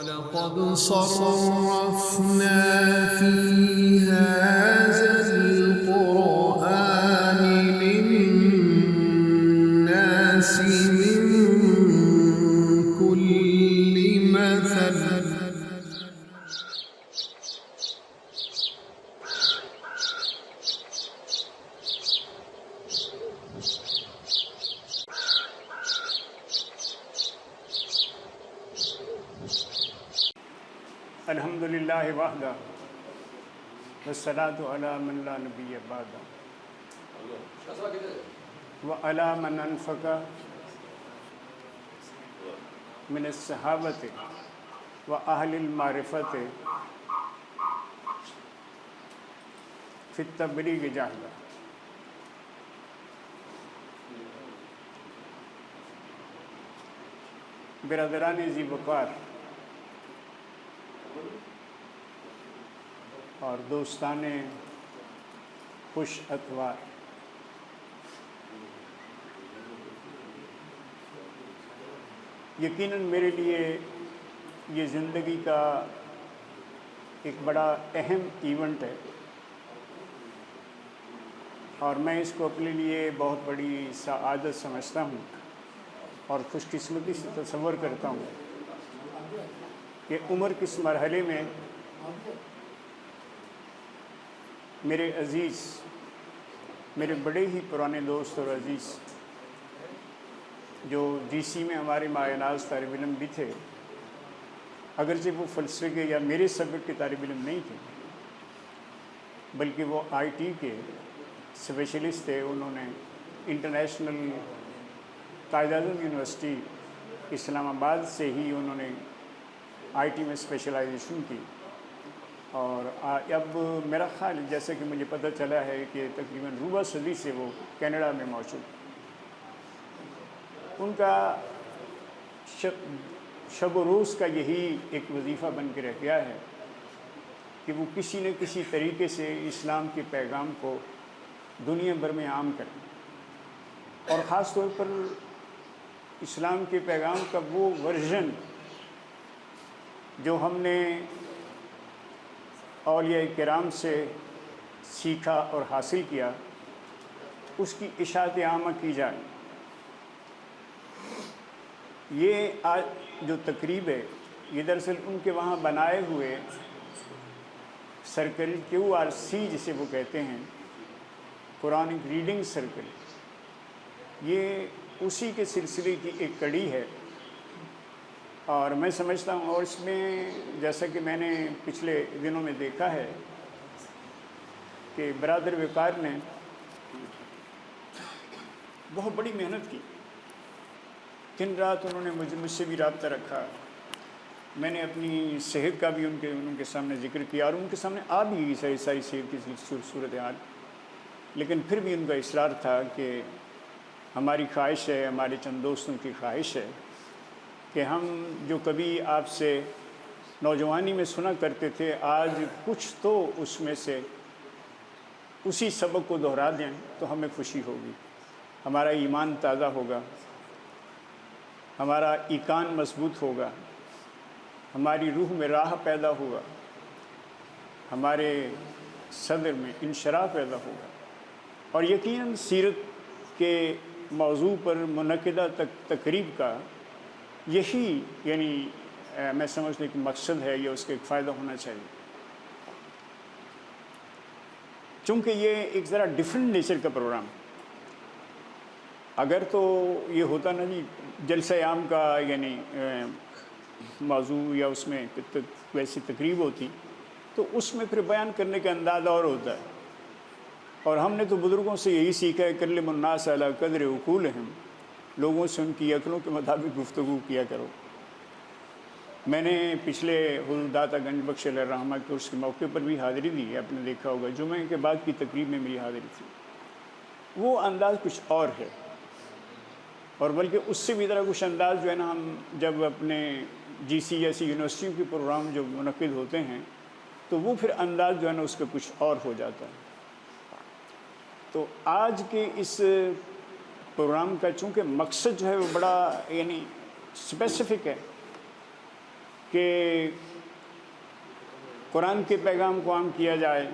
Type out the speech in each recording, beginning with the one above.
وَلَقَدْ صَرَّفْنَا فِي هَذَا الْقُرْآنِ لِلنَّاسِ مِنْ كُلِّ مَثَلٍ الحمد للہ وحدہ والصلاة علی من لا نبی بعدہ وعلی من انفق من الصحابۃ واہل المعرفۃ فی التبلیغ جاہدہ۔ برادران ذی وقار اور دوستان خوش اتوار، یقیناً میرے لیے یہ زندگی کا ایک بڑا اہم ایونٹ ہے، اور میں اس کو اپنے لیے بہت بڑی سعادت سمجھتا ہوں اور خوش قسمتی سے تصور کرتا ہوں کہ عمر کس مرحلے میں میرے عزیز، میرے بڑے ہی پرانے دوست اور عزیز جو جی سی میں ہمارے مایہ ناز طالب علم بھی تھے، اگرچہ وہ فلسفے کے یا میرے سبجیکٹ کے طالب علم نہیں تھے بلکہ وہ آئی ٹی کے اسپیشلسٹ تھے۔ انہوں نے انٹرنیشنل قائد اعظم یونیورسٹی اسلام آباد سے ہی انہوں نے آئی ٹی میں اسپیشلائزیشن کی، اور اب میرا خیال جیسے کہ مجھے پتہ چلا ہے کہ تقریباً ربع صدی سے وہ کینیڈا میں موجود۔ ان کا شب و روز کا یہی ایک وظیفہ بن کے رہ گیا ہے کہ وہ کسی نہ کسی طریقے سے اسلام کے پیغام کو دنیا بھر میں عام کریں، اور خاص طور پر اسلام کے پیغام کا وہ ورژن جو ہم نے اولیاء کرام سے سیکھا اور حاصل کیا، اس کی اشاعت عامہ کی جائے۔ یہ آج جو تقریب ہے یہ دراصل ان کے وہاں بنائے ہوئے سرکل QRC جسے وہ کہتے ہیں، قرآنک ریڈنگ سرکل، یہ اسی کے سلسلے کی ایک کڑی ہے، اور میں سمجھتا ہوں، اور اس میں جیسا کہ میں نے پچھلے دنوں میں دیکھا ہے کہ برادر وقار نے بہت بڑی محنت کی، دن رات انہوں نے مجھ سے بھی رابطہ رکھا، میں نے اپنی صحت کا بھی ان کے سامنے ذکر کیا، اور ان کے سامنے آ بھی گئی ساری صحت کی صورتحال، لیکن پھر بھی ان کا اصرار تھا کہ ہماری خواہش ہے، ہمارے چند دوستوں کی خواہش ہے کہ ہم جو کبھی آپ سے نوجوانی میں سنا کرتے تھے، آج کچھ تو اس میں سے اسی سبق کو دہرا دیں تو ہمیں خوشی ہوگی، ہمارا ایمان تازہ ہوگا، ہمارا ایقان مضبوط ہوگا، ہماری روح میں راہ پیدا ہوگا، ہمارے صدر میں انشراح پیدا ہوگا، اور یقیناً سیرت کے موضوع پر منعقدہ تقریب کا یہی میں سمجھنے کہ مقصد ہے، یہ اس کا ایک فائدہ ہونا چاہیے، چونکہ یہ ایک ذرا ڈیفرنٹ نیچر کا پروگرام، اگر تو یہ ہوتا نا جی جلسہ عام کا موضوع یا اس میں ویسی تقریب ہوتی تو اس میں پھر بیان کرنے کا انداز اور ہوتا ہے، اور ہم نے تو بزرگوں سے یہی سیکھا ہے، کلم الناس علی قدر عقولہم، لوگوں سے ان کی عقلوں کے مطابق گفتگو کیا کرو۔ میں نے پچھلے حضور داتا گنج بخش علیہ الرحمہ کے عرس کے موقع پر بھی حاضری دی ہے، آپ نے دیکھا ہوگا، جمعے کے بعد کی تقریب میں میری حاضری تھی، وہ انداز کچھ اور ہے، اور بلکہ اس سے بھی ذرا کچھ انداز جو ہے نا، ہم جب اپنے جی سی جیسی یونیورسٹیوں کے پروگرام جو منعقد ہوتے ہیں تو وہ پھر انداز جو ہے نا اس کا کچھ اور ہو جاتا ہے۔ تو آج کے اس پروگرام کا چونکہ مقصد جو ہے وہ بڑا اسپیسیفک ہے کہ قرآن کے پیغام کو عام کیا جائے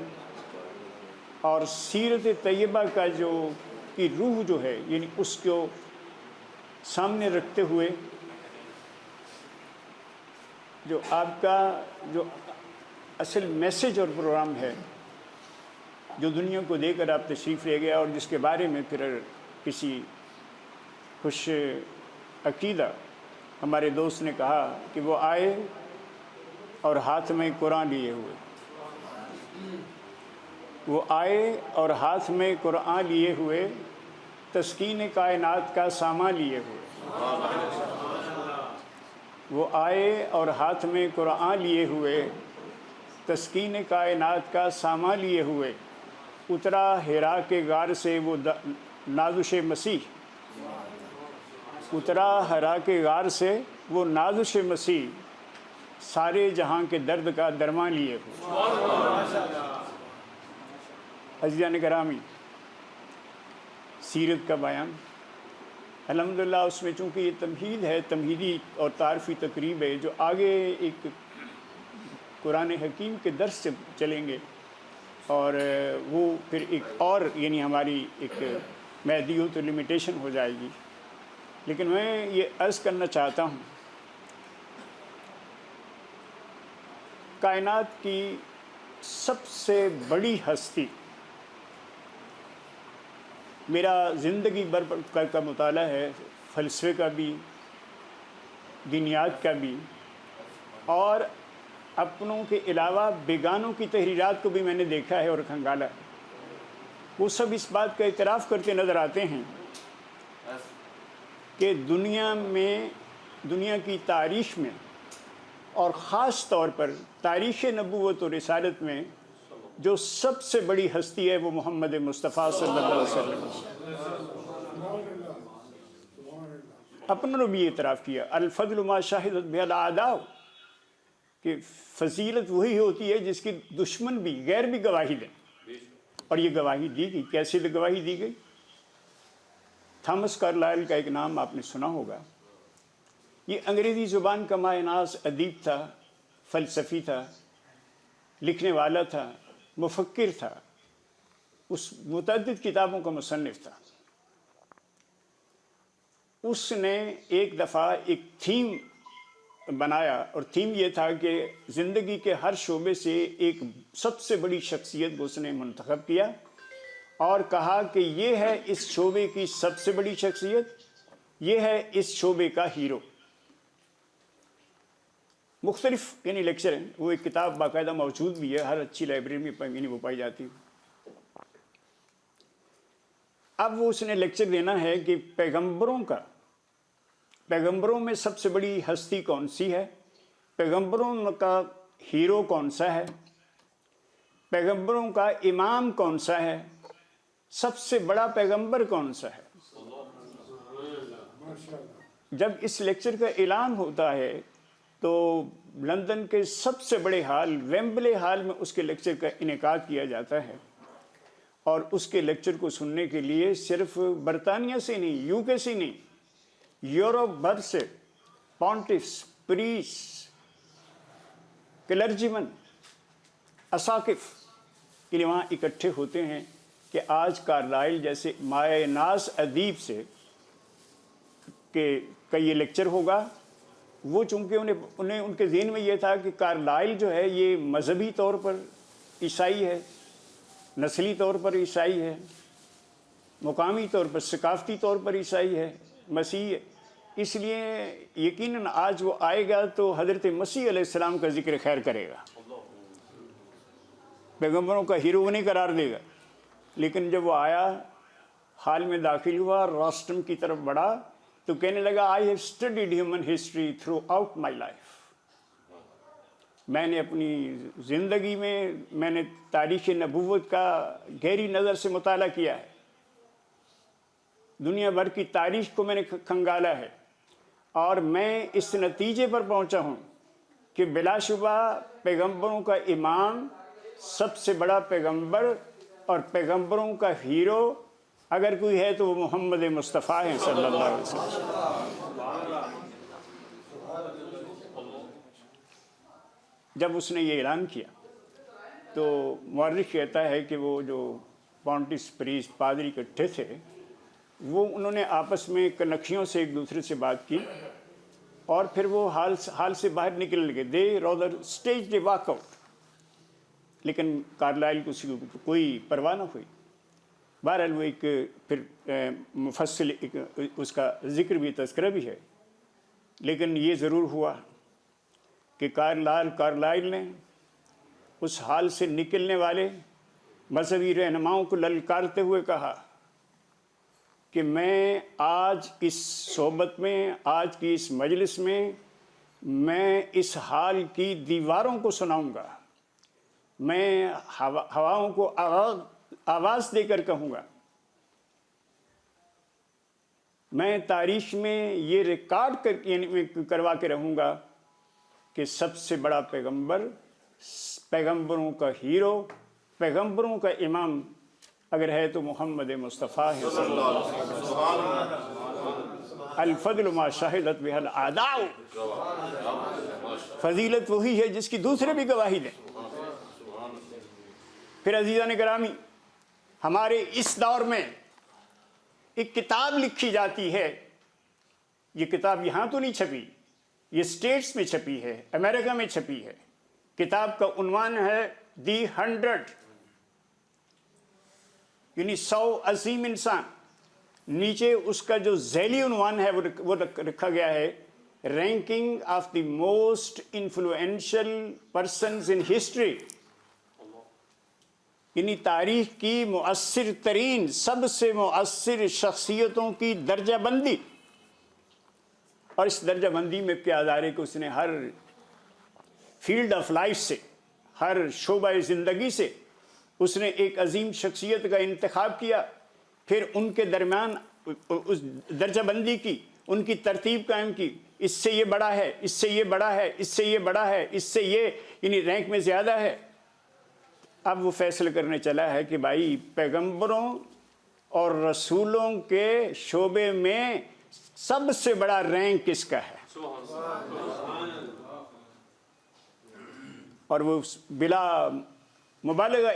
اور سیرت طیبہ کا جو کی روح جو ہے یعنی اس کو سامنے رکھتے ہوئے جو آپ کا جو اصل میسج اور پروگرام ہے جو دنیا کو دے کر آپ تشریف لے گیا اور جس کے بارے میں پھر کسی خوش عقیدہ ہمارے دوست نے کہا کہ وہ آئے اور ہاتھ میں قرآن لیے ہوئے، وہ آئے اور ہاتھ میں قرآن لیے ہوئے، تسکین کائنات کا سامان لیے ہوئے، وہ آئے اور ہاتھ میں قرآن لیے ہوئے، تسکین کائنات کا سامان لیے ہوئے، اترا حرا کے غار سے وہ نازش مسیح، اترا حرا کے غار سے وہ نازش مسیح، سارے جہاں کے درد کا درمان لیے ہوئے۔ عزیزان گرامی، سیرت کا بیان الحمدللہ اس میں چونکہ یہ تمہید ہے، تمہیدی اور تعارفی تقریب ہے، جو آگے ایک قرآن حکیم کے درس سے چلیں گے اور وہ پھر ایک اور یعنی ہماری ایک محدودیت و لمیٹیشن ہو جائے گی، لیکن میں یہ عرض کرنا چاہتا ہوں کائنات کی سب سے بڑی ہستی، میرا زندگی بھر کا مطالعہ ہے، فلسفے کا بھی، دینیات کا بھی، اور اپنوں کے علاوہ بیگانوں کی تحریرات کو بھی میں نے دیکھا ہے اور کھنگالا ہے۔ وہ سب اس بات کا اعتراف کرتے نظر آتے ہیں کہ دنیا کی تاریخ میں اور خاص طور پر تاریخ نبوت و رسالت میں جو سب سے بڑی ہستی ہے وہ محمد مصطفیٰ صلی اللہ علیہ وسلم۔ اپنوں نے بھی اعتراف کیا، الفضل ما شاہدت بہ الاعداء، کہ فضیلت وہی ہوتی ہے جس کی دشمن بھی غیر بھی گواہی دیں، اور یہ گواہی دی گئی۔ کیسے گواہی دی گئی؟ تھامس کارلائل کا ایک نام آپ نے سنا ہوگا، یہ انگریزی زبان کا ماہ ناز ادیب تھا، فلسفی تھا، لکھنے والا تھا، مفکر تھا، اس متعدد کتابوں کا مصنف تھا۔ اس نے ایک دفعہ ایک تھیم بنایا، اور تھیم یہ تھا کہ زندگی کے ہر شعبے سے ایک سب سے بڑی شخصیت کو اس نے منتخب کیا اور کہا کہ یہ ہے اس شعبے کی سب سے بڑی شخصیت، یہ ہے اس شعبے کا ہیرو۔ مختلف یعنی لیکچر ہیں، وہ ایک کتاب باقاعدہ موجود بھی ہے، ہر اچھی لائبریری میں وہ پائی جاتی ہے۔ اب وہ اس نے لیکچر دینا ہے کہ پیغمبروں میں سب سے بڑی ہستی کون سی ہے، پیغمبروں کا ہیرو کون سا ہے، پیغمبروں کا امام کون سا ہے، سب سے بڑا پیغمبر کون سا ہے۔ جب اس لیکچر کا اعلان ہوتا ہے تو لندن کے سب سے بڑے ہال ویمبلے ہال میں اس کے لیکچر کا انعقاد کیا جاتا ہے، اور اس کے لیکچر کو سننے کے لیے صرف برطانیہ سے نہیں، یو کے سے نہیں، یورپ بھر سے پونٹفس، پریس، کلرجیمن، اساقف کے لیے وہاں اکٹھے ہوتے ہیں کہ آج کارلائل جیسے مایہ ناز ادیب سے کہ یہ لیکچر ہوگا۔ وہ چونکہ انہیں ان کے ذہن میں یہ تھا کہ کارلائل جو ہے یہ مذہبی طور پر عیسائی ہے، نسلی طور پر عیسائی ہے، مقامی طور پر ثقافتی طور پر عیسائی ہے، مسیح ہے، اس لیے یقیناً آج وہ آئے گا تو حضرت مسیح علیہ السلام کا ذکر خیر کرے گا، پیغمبروں کا ہیرو نہیں قرار دے گا۔ لیکن جب وہ آیا، حال میں داخل ہوا، روسٹم کی طرف بڑھا تو کہنے لگا I have studied human history throughout my life، میں نے اپنی زندگی میں نے تاریخ نبوت کا گہری نظر سے مطالعہ کیا ہے، دنیا بھر کی تاریخ کو میں نے کھنگالا ہے، اور میں اس نتیجے پر پہنچا ہوں کہ بلا شبہ پیغمبروں کا امام، سب سے بڑا پیغمبر اور پیغمبروں کا ہیرو اگر کوئی ہے تو وہ محمد مصطفیٰ ہیں صلی اللہ علیہ وسلم۔ جب اس نے یہ اعلان کیا تو مورخ کہتا ہے کہ وہ جو پونٹس پریسٹ پادری اکٹھے تھے وہ انہوں نے آپس میں کنکھیوں سے ایک دوسرے سے بات کی اور پھر وہ حال سے باہر نکلنے لگے. They rather stage they walk out. لیکن کارلائل کو کوئی پرواہ نہ ہوئی. بہرحال وہ ایک پھر مفصل ایک اس کا ذکر بھی تذکرہ بھی ہے. لیکن یہ ضرور ہوا کہ کارلائل نے اس حال سے نکلنے والے مذہبی رہنماؤں کو للکارتے ہوئے کہا کہ میں آج اس صحبت میں، آج کی اس مجلس میں اس حال کی دیواروں کو سناؤں گا، میں ہواؤں کو آواز دے کر کہوں گا، میں تاریخ میں یہ ریکارڈ کروا کے رہوں گا کہ سب سے بڑا پیغمبر، پیغمبروں کا ہیرو، پیغمبروں کا امام اگر ہے تو محمد مصطفیٰ ہے صلی اللہ علیہ وسلم. الفضل ما شہدت بہ الاعداء. فضیلت وہی ہے جس کی دوسرے بھی گواہی دیں. پھر عزیزان گرامی، ہمارے اس دور میں ایک کتاب لکھی جاتی ہے. یہ کتاب یہاں تو نہیں چھپی، یہ اسٹیٹس میں چھپی ہے، امریکہ میں چھپی ہے. کتاب کا عنوان ہے دی 100، یعنی 100 عظیم انسان. نیچے اس کا جو ذیلی عنوان ہے وہ رکھا گیا ہے ranking of the most influential persons in history, یعنی تاریخ کی مؤثر ترین، سب سے مؤثر شخصیتوں کی درجہ بندی. اور اس درجہ بندی میں کیا ادارے کو اس نے ہر فیلڈ آف لائف سے، ہر شعبہ زندگی سے اس نے ایک عظیم شخصیت کا انتخاب کیا. پھر ان کے درمیان اس درجہ بندی کی، ان کی ترتیب قائم کی. اس سے یہ بڑا ہے، اس سے یہ بڑا ہے، اس سے یہ بڑا ہے، اس سے یہ یعنی رینک میں زیادہ ہے. اب وہ فیصلہ کرنے چلا ہے کہ بھائی پیغمبروں اور رسولوں کے شعبے میں سب سے بڑا رینک کس کا ہے. اور وہ بلا مبالغہ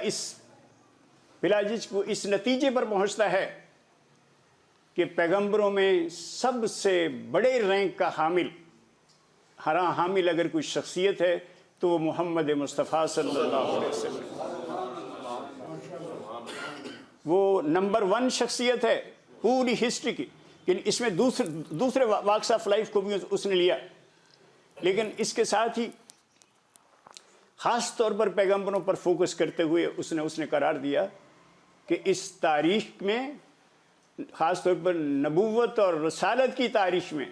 بلا جھجک کو اس نتیجے پر پہنچتا ہے کہ پیغمبروں میں سب سے بڑے رینک کا حامل اگر کوئی شخصیت ہے تو وہ محمد مصطفیٰ صلی اللہ علیہ وسلم. وہ نمبر 1 شخصیت ہے پوری ہسٹری کی. اس میں دوسرے واقعہ آف لائف کو بھی اس نے لیا. لیکن اس کے ساتھ ہی خاص طور پر پیغمبروں پر فوکس کرتے ہوئے اس نے قرار دیا کہ اس تاریخ میں، خاص طور پر نبوت اور رسالت کی تاریخ میں،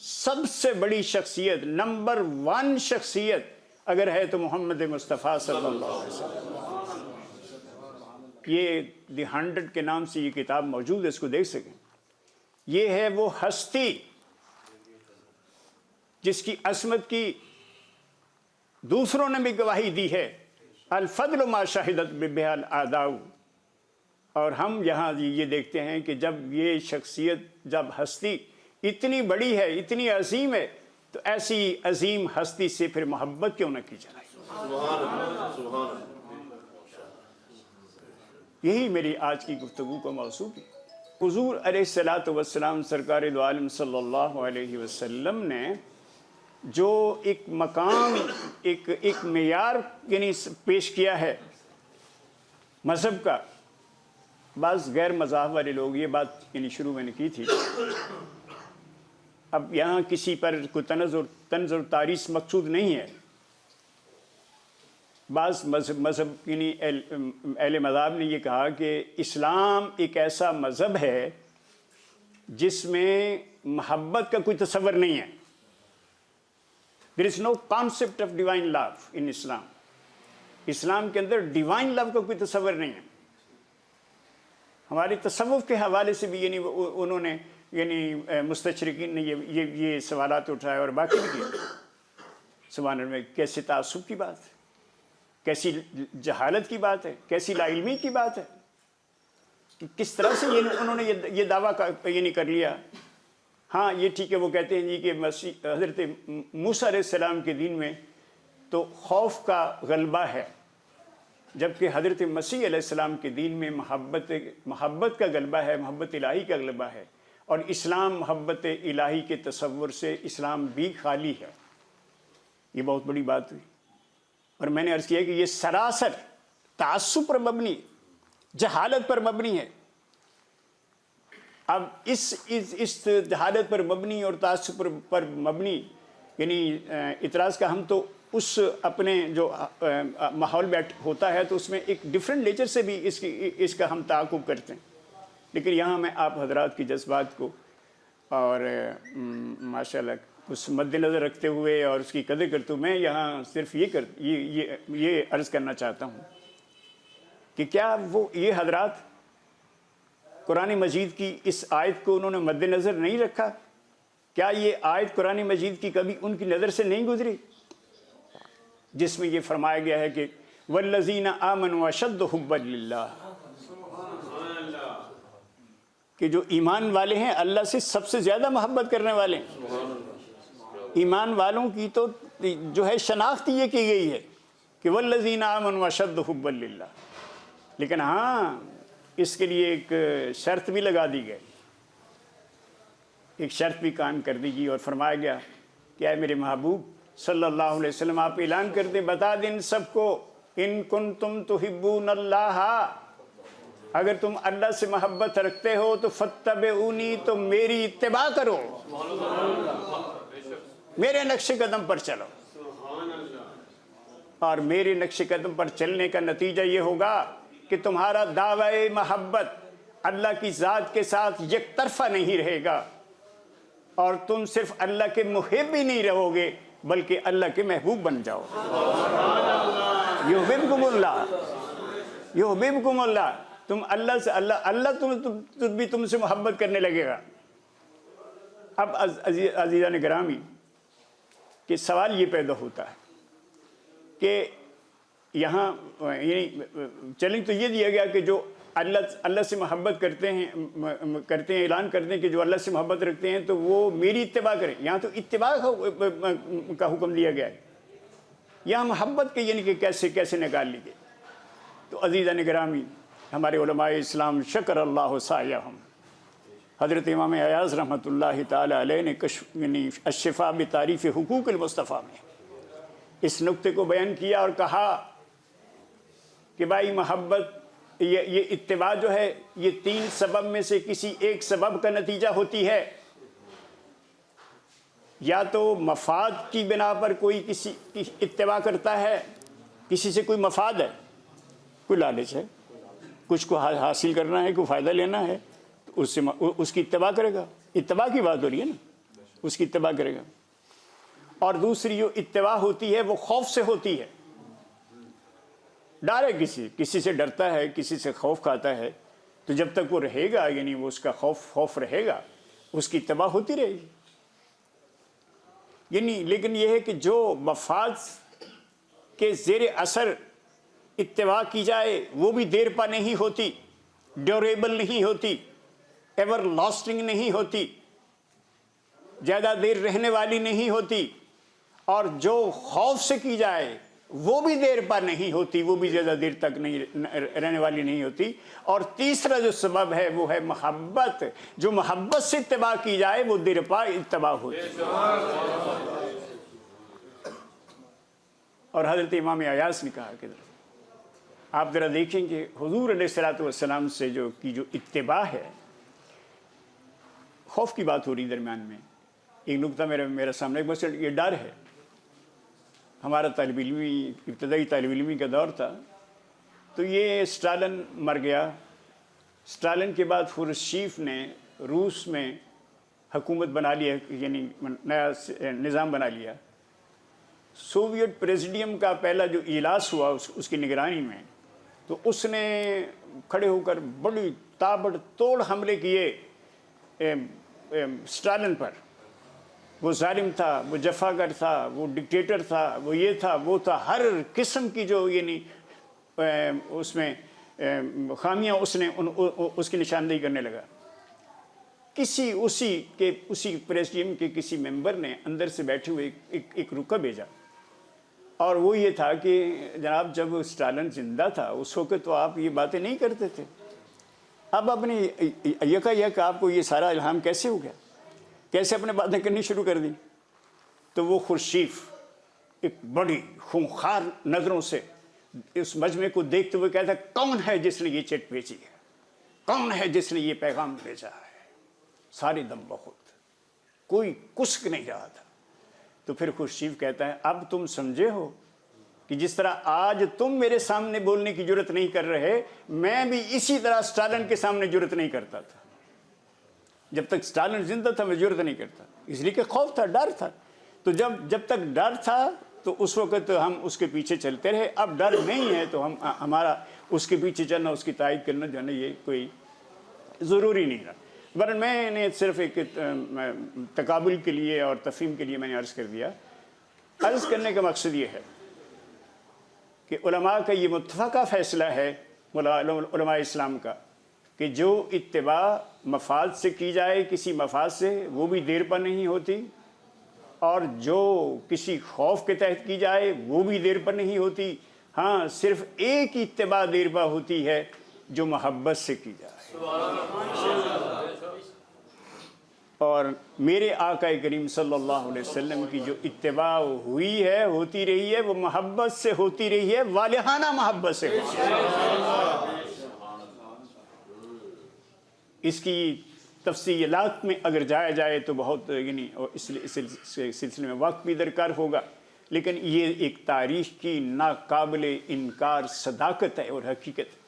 سب سے بڑی شخصیت، نمبر 1 شخصیت اگر ہے تو محمد مصطفیٰ صلی اللہ علیہ وسلم. یہ دی 100 کے نام سے یہ کتاب موجود ہے، اس کو دیکھ سکیں. یہ ہے وہ ہستی جس کی عظمت کی دوسروں نے بھی گواہی دی ہے. الفضل ما شہدت بہ الاعداء. اور ہم یہاں یہ دیکھتے ہیں کہ جب یہ شخصیت، جب ہستی اتنی بڑی ہے، اتنی عظیم ہے، تو ایسی عظیم ہستی سے پھر محبت کیوں نہ کی جائے. یہی میری آج کی گفتگو کا موضوع ہے. حضور علیہ الصلوۃ والسلام سرکار دو عالم صلی اللہ علیہ وسلم نے جو ایک مقام، ایک معیار یعنی پیش کیا ہے مذہب کا. بعض غیر مذاہب والے لوگ یہ بات یعنی شروع میں نے کی تھی. اب یہاں کسی پر کوئی طنز اور تعریض مقصود نہیں ہے. بعض مذہب یعنی اہل مذہب نے یہ کہا کہ اسلام ایک ایسا مذہب ہے جس میں محبت کا کوئی تصور نہیں ہے. There is no concept of divine love in Islam. اسلام کے اندر ڈیوائن لو کا کوئی تصور نہیں ہے. ہماری تصوف کے حوالے سے بھی یعنی انہوں نے یعنی مستشرقین نے یہ سوالات اٹھائے اور باقی بھی کیا. سبحان اللہ، کیسے تعصب کی بات ہے، کیسی جہالت کی بات ہے، کیسی لا علمی کی بات ہے. کس طرح سے انہوں نے یہ دعویٰ یعنی کر لیا. ہاں یہ ٹھیک ہے، وہ کہتے ہیں جی کہ حضرت موسیٰ علیہ السلام کے دین میں تو خوف کا غلبہ ہے، جبکہ حضرت مسیح علیہ السلام کے دین میں محبت کا غلبہ ہے، محبت الہی کا غلبہ ہے، اور اسلام محبت الہی کے تصور سے اسلام بھی خالی ہے۔ یہ بہت بڑی بات ہوئی، اور میں نے عرض کیا کہ یہ سراسر تعصب پر مبنی، جہالت پر مبنی ہے۔ اب اس جہالت پر مبنی اور تعصب پر مبنی یعنی اعتراض کا ہم تو اس اپنے جو ماحول میں ہوتا ہے تو اس میں ایک ڈیفرنٹ نیچر سے بھی اس کا ہم تعاقب کرتے ہیں، لیکن یہاں میں آپ حضرات کی جذبات کو اور ماشاءاللہ اس مد نظر رکھتے ہوئے اور اس کی قدر کرتے ہوئے میں یہاں صرف یہ عرض کرنا چاہتا ہوں کہ کیا وہ یہ حضرات قرآن مجید کی اس آیت کو انہوں نے مد نظر نہیں رکھا؟ کیا یہ آیت قرآن مجید کی کبھی ان کی نظر سے نہیں گزری، جس میں یہ فرمایا گیا ہے کہ وَالَّذِينَ آمَنُوا أَشَدُّ حُبًّا لِلَّهِ، کہ جو ایمان والے ہیں اللہ سے سب سے زیادہ محبت کرنے والے ہیں۔ ایمان والوں کی تو جو ہے شناخت یہ کی گئی ہے کہ وَالَّذِينَ آمَنُوا أَشَدُّ حُبًّا لِلَّهِ، لیکن ہاں اس کے لیے ایک شرط بھی لگا دی گئی، ایک شرط بھی قائم کر دی گئی اور فرمایا گیا کہ اے میرے محبوب صلی اللہ علیہ وسلم آپ اعلان کر دیں، بتا دیں سب کو، ان کنتم تحبون اللہ، اگر تم اللہ سے محبت رکھتے ہو تو فاتبعونی، تو میری اتباع کرو، میرے نقش قدم پر چلو، اور میرے نقش قدم پر چلنے کا نتیجہ یہ ہوگا کہ تمہارا دعوی محبت اللہ کی ذات کے ساتھ یک طرفہ نہیں رہے گا، اور تم صرف اللہ کے محب ہی نہیں رہو گے بلکہ اللہ کے محبوب بن جاؤ۔ یحببکم اللہ، یحببکم اللہ، تم اللہ سے اللہ بھی تم سے محبت کرنے لگے گا۔ اب عزیزان گرامی کہ سوال یہ پیدا ہوتا ہے کہ یہاں یعنی چیلنج تو یہ دیا گیا کہ جو اللہ سے محبت کرتے ہیں اعلان کرتے ہیں کہ جو اللہ سے محبت رکھتے ہیں تو وہ میری اتباع کریں۔ یہاں تو اتباع کا حکم دیا گیا ہے، یہاں محبت کے یعنی کہ کیسے نکال لی گئی۔ تو عزیزان گرامی ہمارے علماء اسلام شکر اللہ سعیہم، حضرت امام ایاز رحمۃ اللہ تعالی علیہ نے یعنی الشفاء بتعریف حقوق المصطفیٰ میں اس نقطے کو بیان کیا اور کہا کہ بھائی محبت یہ اتباع جو ہے یہ تین سبب میں سے کسی ایک سبب کا نتیجہ ہوتی ہے، یا تو مفاد کی بنا پر کوئی کسی کی اتباع کرتا ہے، کسی سے کوئی مفاد ہے، کوئی لالچ ہے، کچھ کو حاصل کرنا ہے، کوئی فائدہ لینا ہے، تو اس کی اتباع کرے گا، اتباع کی بات ہو رہی ہے نا، اس کی اتباع کرے گا۔ اور دوسری جو اتباع ہوتی ہے وہ خوف سے ہوتی ہے، ڈر ہے، کسی سے ڈرتا ہے، کسی سے خوف کھاتا ہے، تو جب تک وہ رہے گا یعنی وہ اس کا خوف رہے گا، اس کی اتباع ہوتی رہے گی۔ یعنی لیکن یہ ہے کہ جو مفاد کے زیر اثر اتباع کی جائے وہ بھی دیر پا نہیں ہوتی، ڈیوریبل نہیں ہوتی، ایور لاسٹنگ نہیں ہوتی، زیادہ دیر رہنے والی نہیں ہوتی، اور جو خوف سے کی جائے وہ بھی دیر پا نہیں ہوتی، وہ بھی زیادہ دیر تک نہیں رہنے والی نہیں ہوتی۔ اور تیسرا جو سبب ہے وہ ہے محبت، جو محبت سے اتباع کی جائے وہ دیر پا اتباع ہوتی۔ اور حضرت امام ایاز نے کہا کہ آپ ذرا دیکھیں کہ حضور علیہ الصلوۃ والسلام سے جو اتباع ہے، خوف کی بات ہو رہی درمیان میں، ایک نقطہ میرے سامنے ایک مسئلہ یہ ڈر ہے۔ ہمارا طالب علمی ابتدائی طالب علمی کا دور تھا، تو یہ اسٹالن مر گیا، اسٹالن کے بعد خروشچیف نے روس میں حکومت بنا لیا، یعنی نیا نظام بنا لیا۔ سوویت پریزیڈیم کا پہلا جو اجلاس ہوا اس کی نگرانی میں، تو اس نے کھڑے ہو کر بڑی تابڑ توڑ حملے کیے اسٹالن پر۔ وہ ظالم تھا، وہ جفاگر تھا، وہ ڈکٹیٹر تھا، وہ یہ تھا وہ تھا، ہر قسم کی جو یعنی اس میں خامیاں اس کی نشاندہی کرنے لگا۔ اسی پریزیڈیم کے کسی ممبر نے اندر سے بیٹھے ہوئے ایک رکا بھیجا اور وہ یہ تھا کہ جناب جب اسٹالن زندہ تھا اس وقت تو آپ یہ باتیں نہیں کرتے تھے، اب اپنی یکا یک آپ کو یہ سارا الہام کیسے ہو گیا، کیسے اپنے باتیں کرنی شروع کر دی؟ تو وہ خورشیف ایک بڑی خونخوار نظروں سے اس مجمع کو دیکھتے ہوئے کہتا ہے کون ہے جس نے یہ چٹ بھیجی ہے، کون ہے جس نے یہ پیغام بھیجا ہے؟ سارے دم بخود، کوئی کسک نہیں رہا تھا۔ تو پھر خورشیف کہتا ہے اب تم سمجھے ہو کہ جس طرح آج تم میرے سامنے بولنے کی جرت نہیں کر رہے، میں بھی اسی طرح اسٹالن کے سامنے جرت نہیں کرتا تھا۔ جب تک اسٹالن زندہ تھا میں جرت نہیں کرتا، اس لیے کہ خوف تھا، ڈر تھا۔ تو جب تک ڈر تھا تو اس وقت ہم اس کے پیچھے چلتے رہے، اب ڈر نہیں ہے تو ہمارا اس کے پیچھے چلنا، اس کی تائید کرنا جو ہے نا یہ کوئی ضروری نہیں رہا۔ ورنہ میں نے صرف ایک تقابل کے لیے اور تفہیم کے لیے میں نے عرض کر دیا۔ عرض کرنے کا مقصد یہ ہے کہ علماء کا یہ متفقہ فیصلہ ہے، علماء اسلام کا، کہ جو اتباع مفاد سے کی جائے، کسی مفاد سے، وہ بھی دیر پر نہیں ہوتی، اور جو کسی خوف کے تحت کی جائے وہ بھی دیر پر نہیں ہوتی۔ ہاں صرف ایک اتباع دیر پر ہوتی ہے جو محبت سے کی جائے، اور میرے آقا کریم صلی اللہ علیہ وسلم کی جو اتباع ہوئی ہے، ہوتی رہی ہے، وہ محبت سے ہوتی رہی ہے، والہانہ محبت سے ہوتی ہے۔ اس کی تفصیلات میں اگر جایا جائے تو بہت یعنی اس سلسلے میں وقت بھی درکار ہوگا، لیکن یہ ایک تاریخ کی ناقابل انکار صداقت ہے اور حقیقت ہے۔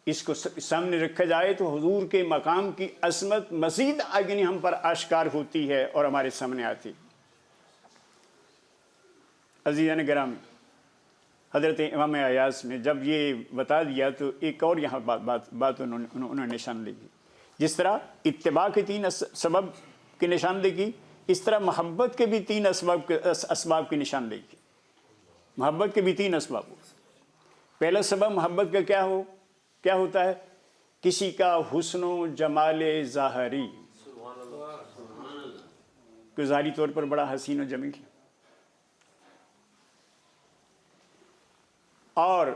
اس کو سامنے رکھا جائے تو حضور کے مقام کی عظمت مزید یعنی ہم پر آشکار ہوتی ہے اور ہمارے سامنے آتی۔ عزیزان گرامی، حضرت امام ایاز نے جب یہ بتا دیا تو ایک اور یہاں بات انہوں نے نشاندہی کی۔ جس طرح اتباع کے 3 سبب کی نشاندہی کی، اس طرح محبت کے بھی 3 اسباب کی نشاندہی کی۔ محبت کے بھی 3 اسباب ہو۔ پہلا سبب محبت کا کیا ہوتا ہے؟ کسی کا حسن و جمال ظاہری، کہ ظاہری طور پر بڑا حسین و جمیل ہے، اور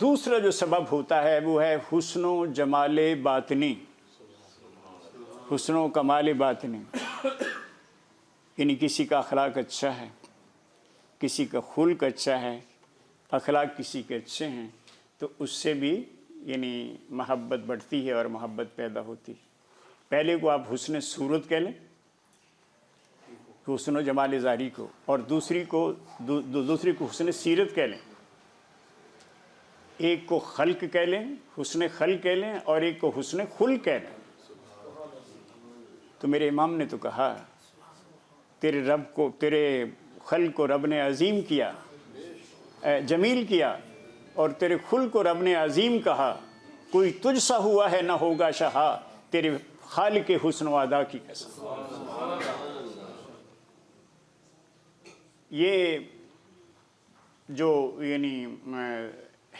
دوسرا جو سبب ہوتا ہے وہ ہے حسن و جمال باطنی، حسن و کمال باطنی، یعنی کسی کا اخلاق اچھا ہے، کسی کا خلق اچھا ہے، اخلاق کسی کے اچھے ہیں، تو اس سے بھی یعنی محبت بڑھتی ہے اور محبت پیدا ہوتی ہے۔ پہلے کو آپ حسن صورت کہہ لیں، حسن و جمال ظاہری کو، اور دوسری کو حسن سیرت کہہ لیں۔ ایک کو خلق کہہ لیں، حسن خلق کہہ لیں، اور ایک کو حسن خلق کہہ لیں۔ تو میرے امام نے تو کہا تیرے خلق کو رب نے عظیم کیا، جمیل کیا، اور تیرے خلق کو رب نے عظیم کہا، کوئی تجھ سا ہوا ہے نہ ہوگا شہا، تیرے خالق حسن و ادا کی قسم۔ یہ جو یعنی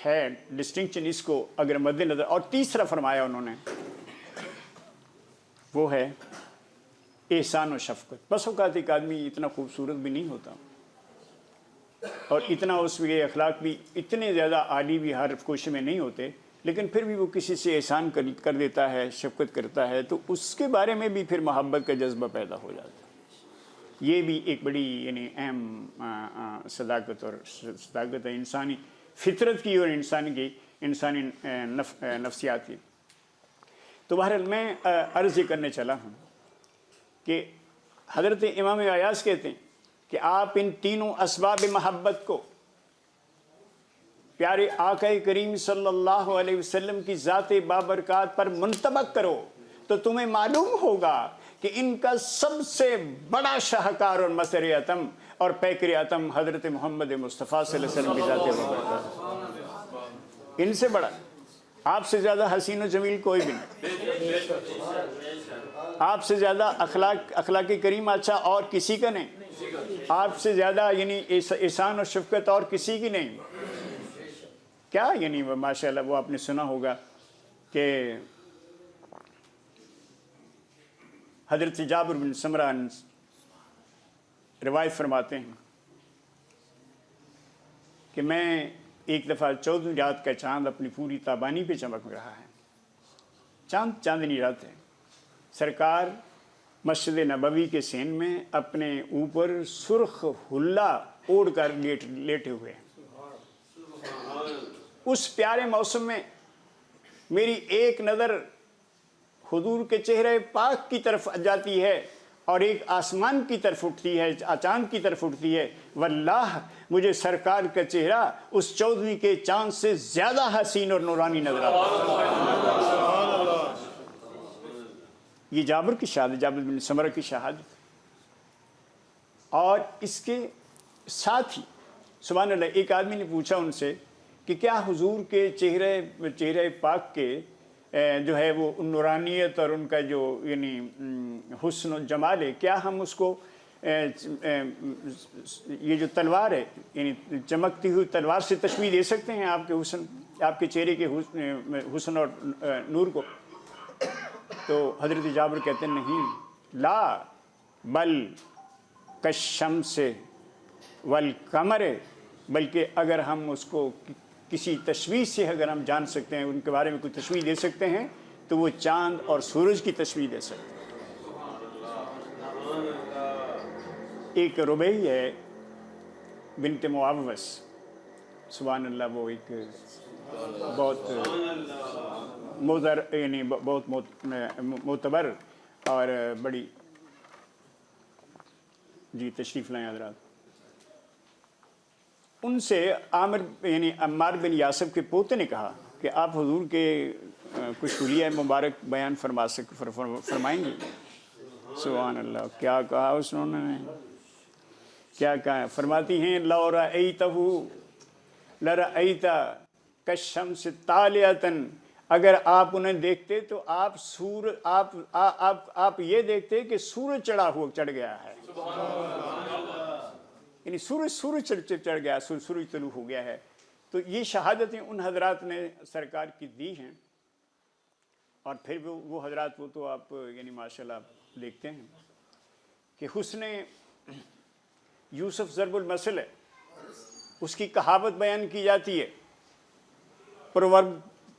ہے ڈسٹنکشن، اس کو اگر مد نظر، اور تیسرا فرمایا انہوں نے وہ ہے احسان و شفقت۔ بس اوقات ایک آدمی اتنا خوبصورت بھی نہیں ہوتا، اور اتنا اس کے اخلاق بھی اتنے زیادہ عالی بھی ہر کوشش میں نہیں ہوتے، لیکن پھر بھی وہ کسی سے احسان کر دیتا ہے، شفقت کرتا ہے، تو اس کے بارے میں بھی پھر محبت کا جذبہ پیدا ہو جاتا ہے۔ یہ بھی ایک بڑی یعنی اہم صداقت ہے انسانی فطرت کی اور انسانی نفسیات کی۔ تو بہرحال میں عرض یہ کرنے چلا ہوں کہ حضرت امام ایاز کہتے ہیں کہ آپ ان تینوں اسباب محبت کو پیارے آقا کریم صلی اللہ علیہ وسلم کی ذات بابرکات پر منطبق کرو تو تمہیں معلوم ہوگا کہ ان کا سب سے بڑا شاہکار اور مظہر عتم اور پیکر عتم حضرت محمد مصطفیٰ صلی اللہ علیہ وسلم کی ذات بابرکات، ان سے بڑا، آپ سے زیادہ حسین و جمیل کوئی بھی نہیں، آپ سے زیادہ اخلاقی کریم اچھا اور کسی کا نہیں، آپ سے زیادہ یعنی احسان و شفقت اور کسی کی نہیں۔ کیا یعنی ماشاءاللہ وہ آپ نے سنا ہوگا کہ حضرت جابر بن سمرہ روایت فرماتے ہیں کہ میں ایک دفعہ 14 رات کا چاند اپنی پوری تابانی پہ چمک رہا ہے، چاند چاندنی رات ہے، سرکار مسجد نبوی کے سین میں اپنے اوپر سرخ حلہ اوڑھ کر لیٹے ہوئے ہیں۔ اس پیارے موسم میں میری ایک نظر حضور کے چہرے پاک کی طرف جاتی ہے اور ایک آسمان کی طرف اٹھتی ہے، چاند کی طرف اٹھتی ہے، واللہ مجھے سرکار کا چہرہ اس 14ویں کے چاند سے زیادہ حسین اور نورانی نظر آتا ہے۔ یہ جابر کی شہادت، جابر بن سمرہ کی شہادت، اور اس کے ساتھ ہی سبحان اللہ ایک آدمی نے پوچھا ان سے کہ کیا حضور کے چہرے پاک کے جو ہے وہ نورانیت اور ان کا جو یعنی حسن و جمال ہے، کیا ہم اس کو یہ جو تلوار ہے یعنی چمکتی ہوئی تلوار سے تشبیہ دے سکتے ہیں آپ کے حسن، آپ کے چہرے کے حسن اور نور کو؟ تو حضرت جابر کہتے ہیں نہیں، لا بل کالشمس والقمر، بلکہ اگر ہم اس کو کسی تشبیہ سے اگر ہم جان سکتے ہیں، ان کے بارے میں کوئی تشبیہ دے سکتے ہیں تو وہ چاند اور سورج کی تشبیہ دے سکتے ہیں۔ ایک ربیع ہے بنت معوذ، سبحان اللہ، وہ ایک بہت یعنی بہت معتبر اور بڑی، جی تشریف لائیں حضرات، ان سے عامر یعنی عمار بن یاسر کے پوتے نے کہا کہ آپ حضور کے کچھ حلیہ مبارک بیان فرمائیں گے؟ سبحان اللہ، کیا کہا اس نے، کیا کہا؟ فرماتی ہیں لو رأیتہ لرأیت کالشمس طالعۃ، اگر آپ انہیں دیکھتے تو آپ یہ دیکھتے کہ سورج چڑھ گیا ہے، یعنی سورج چڑھ گیا، سورج طلوع ہو گیا ہے۔ تو یہ شہادتیں ان حضرات نے سرکار کی دی ہیں، اور پھر وہ حضرات وہ تو آپ یعنی ماشاءاللہ آپ دیکھتے ہیں کہ حسن یوسف ضرب المثل ہے، اس کی کہاوت بیان کی جاتی ہے،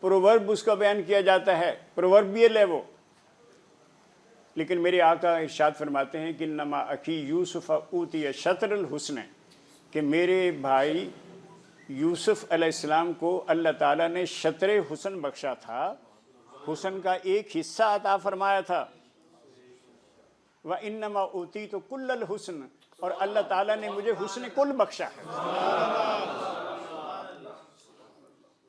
پروورب اس کا بیان کیا جاتا ہے، پرووربیل ہے وہ، لیکن میرے آقا ارشاد فرماتے ہیں کہ انما اخی یوسف اوتی شطر الحسن، کہ میرے بھائی یوسف علیہ السلام کو اللہ تعالیٰ نے شطر حسن بخشا تھا، حسن کا ایک حصہ عطا فرمایا تھا، وَإِنَّمَا أُوتِيتُ كُلَّ الْحُسْنِ، اور اللہ تعالیٰ نے مجھے حسن کل بخشا،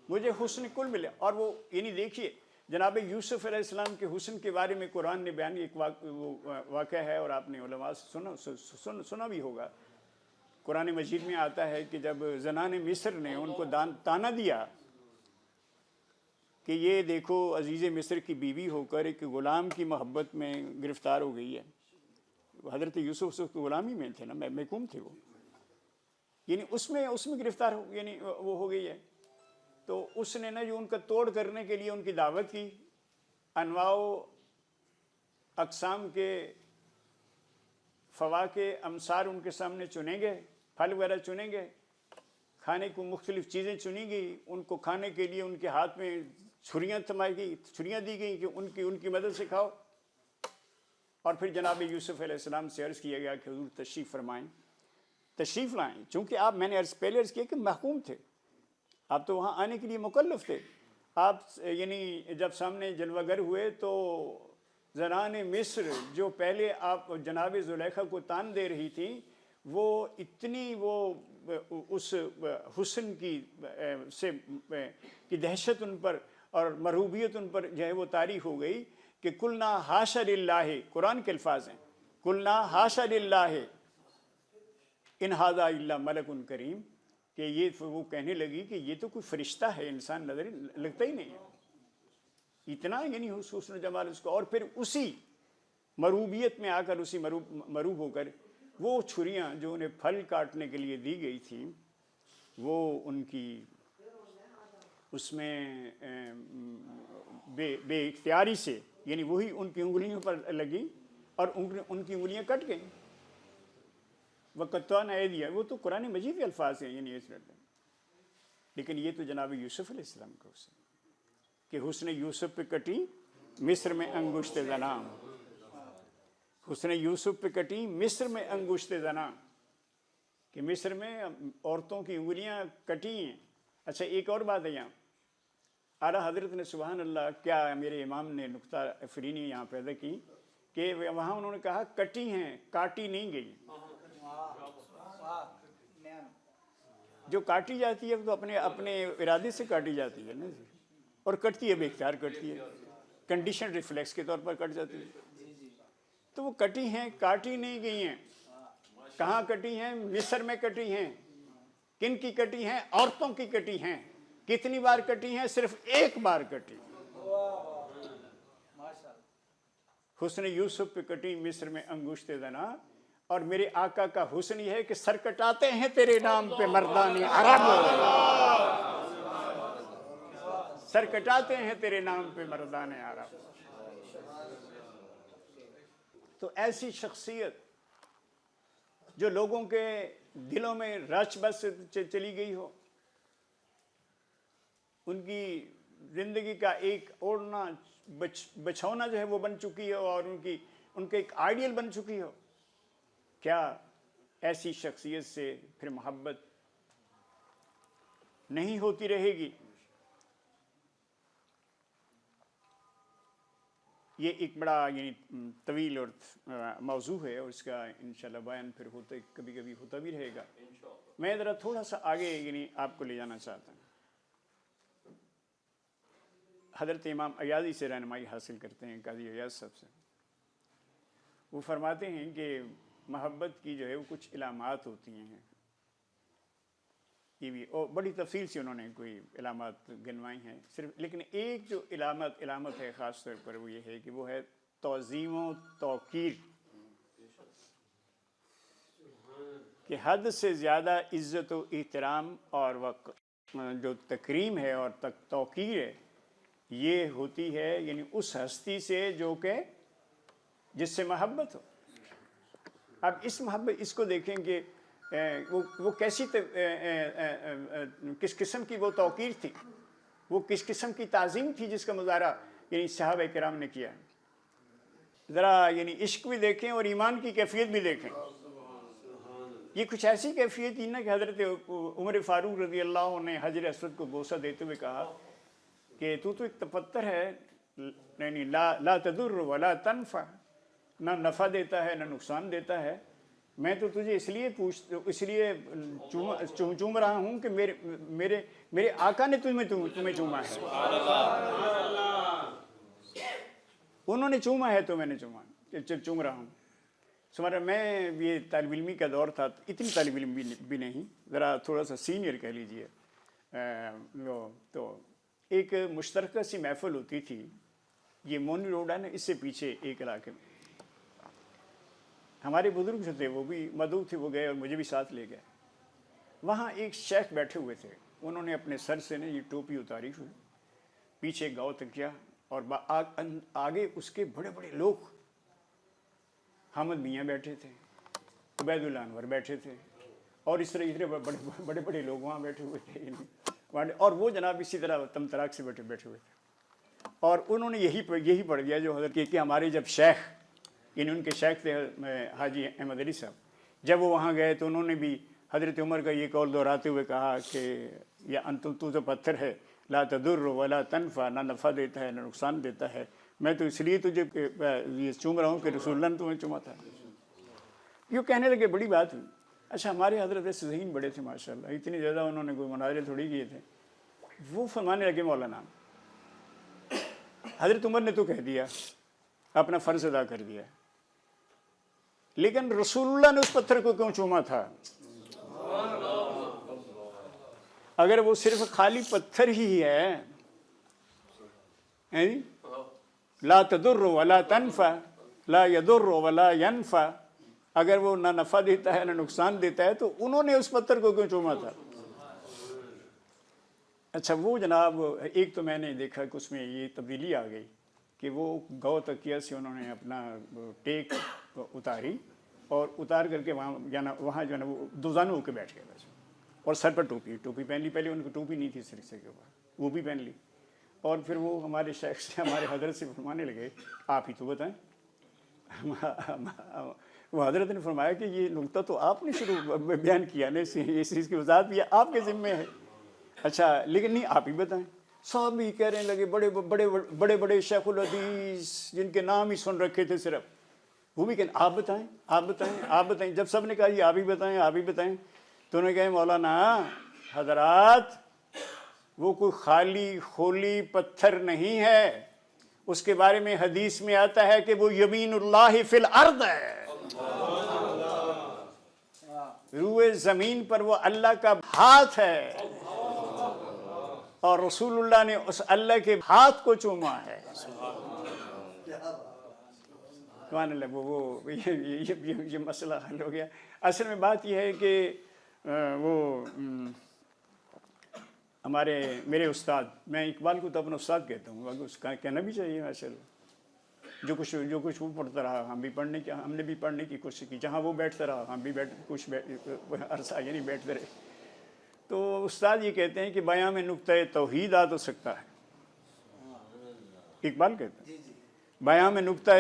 مجھے حسن کل ملے۔ اور وہ یعنی دیکھیے جناب یوسف علیہ السلام کے حسن کے بارے میں قرآن نے بیان، ایک واقعہ ہے اور آپ نے علماء سے سنا بھی ہوگا، قرآن مجید میں آتا ہے کہ جب زنان مصر نے ان کو تانا دیا کہ یہ دیکھو عزیز مصر کی بیوی ہو کر ایک غلام کی محبت میں گرفتار ہو گئی ہے، حضرت یوسف غلامی میں تھے نا، محکوم تھے وہ، یعنی اس میں گرفتار ہو، یعنی وہ ہو گئی ہے، تو اس نے نا جو ان کا توڑ کرنے کے لیے ان کی دعوت کی، انواع و اقسام کے فواکہ امثال ان کے سامنے چنیں گے، پھل وغیرہ چنیں گے، کھانے کو مختلف چیزیں چنی گئی، ان کو کھانے کے لیے ان کے ہاتھ میں چھریاں دی گئیں کہ ان کی مدد سے کھاؤ، اور پھر جناب یوسف علیہ السلام سے عرض کیا گیا کہ حضور تشریف لائیں، چونکہ آپ، میں نے پہلے عرض کیا کہ محکوم تھے، آپ تو وہاں آنے کے لیے مکلف تھے، آپ یعنی جب سامنے جلوہ گر ہوئے تو زنان مصر جو پہلے آپ جناب زلیخا کو تان دے رہی تھی، وہ اتنی اس حسن کی دہشت ان پر اور مرعوبیت ان پر جو ہے وہ طاری ہو گئی کہ قلنا حاشا للہ، قرآن کے الفاظ ہیں، قلنا حاشا للہ ان ھذا الا ملک کریم، کہ یہ وہ کہنے لگی کہ یہ تو کوئی فرشتہ ہے، انسان نظر لگتا ہی نہیں ہے، اتنا یعنی حسن و جمال اس کو۔ اور پھر اسی مرعوبیت میں آ کر، اسی مرعوب ہو کر، وہ چھریاں جو انہیں پھل کاٹنے کے لیے دی گئی تھی، وہ ان کی اس میں بے اختیاری سے یعنی وہی ان کی انگلیوں پر لگی اور ان کی انگلیاں کٹ گئیں، وَقَطَّعْنَا أَيْدِيَهُمْ، وہ تو قرآن مجید کے الفاظ ہیں، یعنی اس لیکن یہ تو جناب یوسف علیہ السلام کا حسن کہ حسن یوسف پہ کٹی مصر میں انگشت زنا، حسن یوسف پہ کٹی مصر میں انگشت زنا، کہ مصر میں عورتوں کی انگلیاں کٹی ہیں۔ اچھا ایک اور بات ہے یہاں، اعلیٰ حضرت نے سبحان اللہ، کیا میرے امام نے نقطہ افرینی یہاں پیدا کی کہ وہاں انہوں نے کہا کٹی ہیں، کاٹی نہیں گئی۔ جو کاٹی جاتی ہے وہ تو اپنے ارادے سے کاٹی جاتی ہے نا جی، اور کٹتی ہے بے اختیار کٹتی ہے، کنڈیشن ریفلیکس کے طور پر کٹ جاتی ہے۔ تو وہ کٹی ہیں، کاٹی نہیں گئی ہیں۔ کہاں کٹی ہیں؟ مصر میں کٹی ہیں۔ کن کی کٹی ہیں؟ عورتوں کی کٹی ہیں۔ کتنی بار کٹی ہیں؟ صرف ایک بار کٹی۔ حسن یوسف پہ کٹی مصر میں انگشت زنا، اور میرے آقا کا حسن یہ ہے کہ سر کٹاتے ہیں تیرے نام پہ مردان عرب، سر کٹاتے ہیں تیرے نام پہ مردان عرب۔ تو ایسی شخصیت جو لوگوں کے دلوں میں رچ بس چلی گئی ہو، ان کی زندگی کا ایک اوڑھنا بچھونا جو ہے وہ بن چکی ہو، اور ان کے ایک آئیڈیل بن چکی ہو، کیا ایسی شخصیت سے پھر محبت نہیں ہوتی رہے گی؟ یہ ایک بڑا یعنی طویل اور موضوع ہے، اور اس کا انشاءاللہ بیان پھر کبھی کبھی ہوتا بھی رہے گا۔ میں ذرا تھوڑا سا آگے یعنی آپ کو لے جانا چاہتا ہوں۔ حضرت امام ایاضی سے رہنمائی حاصل کرتے ہیں، قاضی ایاض صاحب سے۔ وہ فرماتے ہیں کہ محبت کی جو ہے وہ کچھ علامات ہوتی ہیں، یہ بھی اور بڑی تفصیل سے انہوں نے کوئی علامات گنوائی ہیں صرف، لیکن ایک جو علامت ہے خاص طور پر وہ یہ ہے کہ وہ ہے تعظیم و توقیر، کہ حد سے زیادہ عزت و احترام اور جو تکریم ہے اور توقیر ہے، یہ ہوتی ہے یعنی اس ہستی سے جو کہ جس سے محبت ہو۔ اب اس کو دیکھیں کہ وہ کیسی کس قسم کی وہ توقیر تھی، وہ کس قسم کی تعظیم تھی جس کا مظاہرہ یعنی صحابہ کرام نے کیا۔ ذرا یعنی عشق بھی دیکھیں اور ایمان کی کیفیت بھی دیکھیں۔ یہ کچھ ایسی کیفیت تھی نا کہ حضرت عمر فاروق رضی اللہ عنہ نے حجر اسود کو بوسہ دیتے ہوئے کہا کہ تو ایک پتھر ہے، یعنی لا تضر ولا تنفع، نہ نفع دیتا ہے نہ نقصان دیتا ہے، میں تو تجھے اس لیے چوم رہا ہوں کہ میرے آقا نے تمہیں چوما ہے، انہوں نے چوما ہے تو میں نے چوم رہا ہوں۔ سمجھا، میں یہ طالب علمی کا دور تھا، اتنی طالب علم بھی نہیں، ذرا تھوڑا سا سینئر کہہ لیجئے، تو ایک مشترکہ سی محفل ہوتی تھی، یہ مونی روڈ ہے نا، اس سے پیچھے ایک علاقے میں، ہمارے بزرگ جو تھے وہ بھی مدعو تھے، وہ گئے اور مجھے بھی ساتھ لے گئے۔ وہاں ایک شیخ بیٹھے ہوئے تھے، انہوں نے اپنے سر سے یہ ٹوپی اتاری ہوئی، پیچھے گاؤ تکیا، اور آگے اس کے بڑے بڑے لوگ، حامد میاں بیٹھے تھے، عبید اللہ انور بیٹھے تھے، اور اس طرح بڑے بڑے لوگ وہاں بیٹھے ہوئے تھے، اور وہ جناب اسی طرح تم تراک سے بیٹھے ہوئے تھے، اور انہوں نے یہی پڑھ دیا جو حضرت کہ ہمارے جب شیخ، یعنی ان کے شیخ تھے حاجی احمد علی صاحب، جب وہ وہاں گئے تو انہوں نے بھی حضرت عمر کا یہ قول دہراتے ہوئے کہا کہ یا انتم تو پتھر ہے، لا تضر ولا تنفع، نہ نفع دیتا ہے نہ نقصان دیتا ہے، میں تو اس لیے تجھے یہ چوم رہا ہوں کہ رسول اللہ نے تمہیں چوما تھا۔ یوں کہنے لگے، بڑی بات ہوئی۔ اچھا، ہمارے حضرت ایسے ذہین بڑے تھے ماشاءاللہ، اتنی زیادہ انہوں نے کوئی مناظرے تھوڑی کیے تھے، وہ فرمانے لگے مولانا حضرت عمر نے تو کہہ دیا، اپنا فرض ادا کر دیا، لیکن رسول اللہ نے اس پتھر کو کیوں چوما تھا؟ اگر وہ صرف خالی پتھر ہی ہے، لا تضر ولا تنفع، لا يضر ولا ينفع، اگر وہ نہ نفع دیتا ہے نہ نقصان دیتا ہے تو انہوں نے اس پتھر کو کیوں چوما تھا؟ اچھا، وہ جناب ایک تو میں نے دیکھا کہ اس میں یہ تبدیلی آ گئی کہ وہ گو تکیہ سے انہوں نے اپنا ٹیک اتاری، اور اتار کر کے وہاں جو ہے نا وہ دوزانوں ہو کے بیٹھ گئے بس، اور سر پر ٹوپی پہن لی. پہلے ان کو ٹوپی نہیں تھی سر سے کے اوپر, وہ بھی پہن لی. اور پھر وہ ہمارے شیخ سے, ہمارے حضرت سے فرمانے لگے آپ ہی تو بتائیں. وہ حضرت نے فرمایا کہ یہ نقطہ تو آپ نے شروع بیان کیا نا, اس چیز کی وضاحت بھی آپ کے ذمے ہے. اچھا لیکن نہیں آپ ہی بتائیں. سب بھی کہہ رہے لگے, بڑے بڑے شیخ الحدیث جن کے نام ہی سن رکھے تھے صرف, وہ بھی کہنے آپ بتائیں آپ بتائیں آپ بتائیں. جب سب نے کہا یہ آپ ہی بتائیں آپ ہی بتائیں, تو انہوں نے کہا مولانا حضرات وہ کوئی خالی خولی پتھر نہیں ہے, اس کے بارے میں حدیث میں آتا ہے کہ وہ یمین اللہ فی الارض ہے, روئے زمین پر وہ اللہ کا ہاتھ ہے, اور رسول اللہ نے اس اللہ کے ہاتھ کو چوما ہے. سبحان اللہ. وہ یہ مسئلہ حل ہو گیا. اصل میں بات یہ ہے کہ وہ میرے استاد, میں اقبال کو تو اپنا استاد کہتا ہوں, اس کا کہنا بھی چاہیے. اصل جو کچھ وہ پڑھتا رہا ہم نے بھی پڑھنے کی کوشش کی, جہاں وہ بیٹھتا رہا ہم بھی کچھ عرصہ یعنی بیٹھتے رہے. تو استاد یہ کہتے ہیں کہ بیان میں نقطۂ توحید آ تو سکتا ہے. اقبال کہتے ہیں بیان میں نقطۂ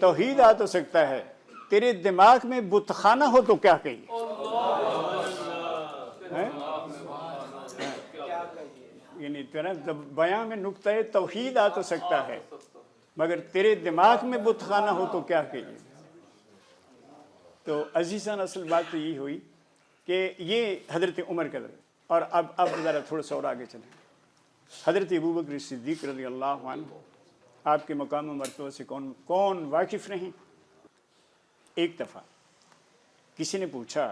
توحید آ تو سکتا ہے, تیرے دماغ میں بت خانہ ہو تو کیا کہیے. یعنی بیان میں نقطۂ توحید آ تو سکتا ہے مگر تیرے دماغ میں بت خانہ ہو تو کیا کہیے. تو عزیزان اصل بات تو یہ ہوئی کہ یہ حضرت عمر کا درجہ. اور اب ذرا تھوڑا سا اور آگے چلیں. حضرت ابوبکر صدیق رضی اللہ عنہ, آپ کے مقام و مرتبہ سے کون واقف نہیں. ایک دفعہ کسی نے پوچھا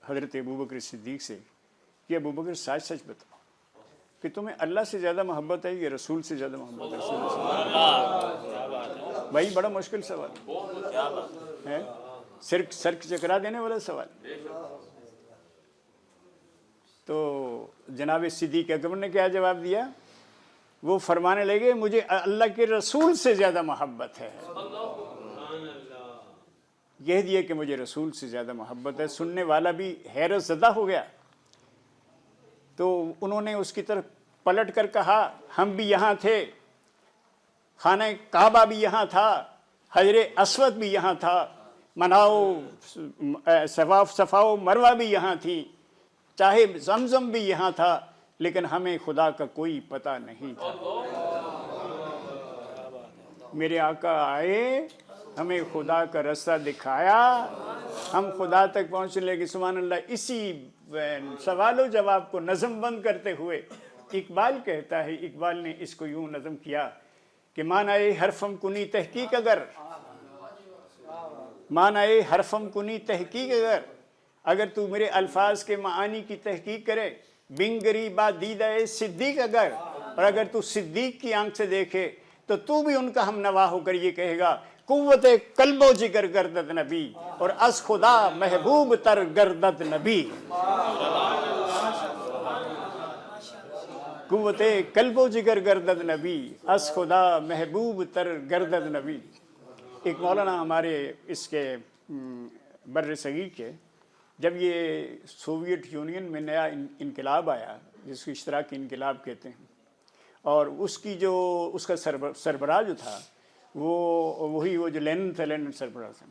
حضرت ابوبکر صدیق سے کہ ابوبکر سچ سچ بتاؤ کہ تمہیں اللہ سے زیادہ محبت ہے یا رسول سے زیادہ محبت ہے. بھائی بڑا مشکل سوال ہے, سر چکرا دینے والا سوال. تو جناب صدیق اکبر نے کیا جواب دیا؟ وہ فرمانے لگے مجھے اللہ کے رسول سے زیادہ محبت ہے. کہہ دیا کہ مجھے رسول سے زیادہ محبت ہے. سننے والا بھی حیرت زدہ ہو گیا. تو انہوں نے اس کی طرف پلٹ کر کہا ہم بھی یہاں تھے, خانہ کعبہ بھی یہاں تھا, حجر اسود بھی یہاں تھا, مناؤ صفا و مروہ بھی یہاں تھی, چاہے زمزم بھی یہاں تھا, لیکن ہمیں خدا کا کوئی پتہ نہیں تھا. میرے آقا آئے, ہمیں خدا کا رستہ دکھایا, ہم خدا تک پہنچنے لگے. سبحان اللہ. اسی سوال و جواب کو نظم بند کرتے ہوئے اقبال کہتا ہے, اقبال نے اس کو یوں نظم کیا کہ معنی حرفم کنی تحقیق اگر تو میرے الفاظ کے معانی کی تحقیق کرے, بنگری با دیدہ صدیق اور اگر تو صدیق کی آنکھ سے دیکھے تو بھی ان کا ہم نوا ہو کر یہ کہے گا قوت قلب و جگر گردد نبی اور از خدا محبوب تر گردد نبی. قوت قلب و جگر گردد نبی از خدا محبوب تر گردد نبی. ایک مولانا ہمارے اس کے بر صغیر کے, جب یہ سوویت یونین میں نیا انقلاب آیا جس کو اشتراکی انقلاب کہتے ہیں, اور اس کا سربراہ جو تھا وہ جو لینن تھا, لینن سربراہ تھا,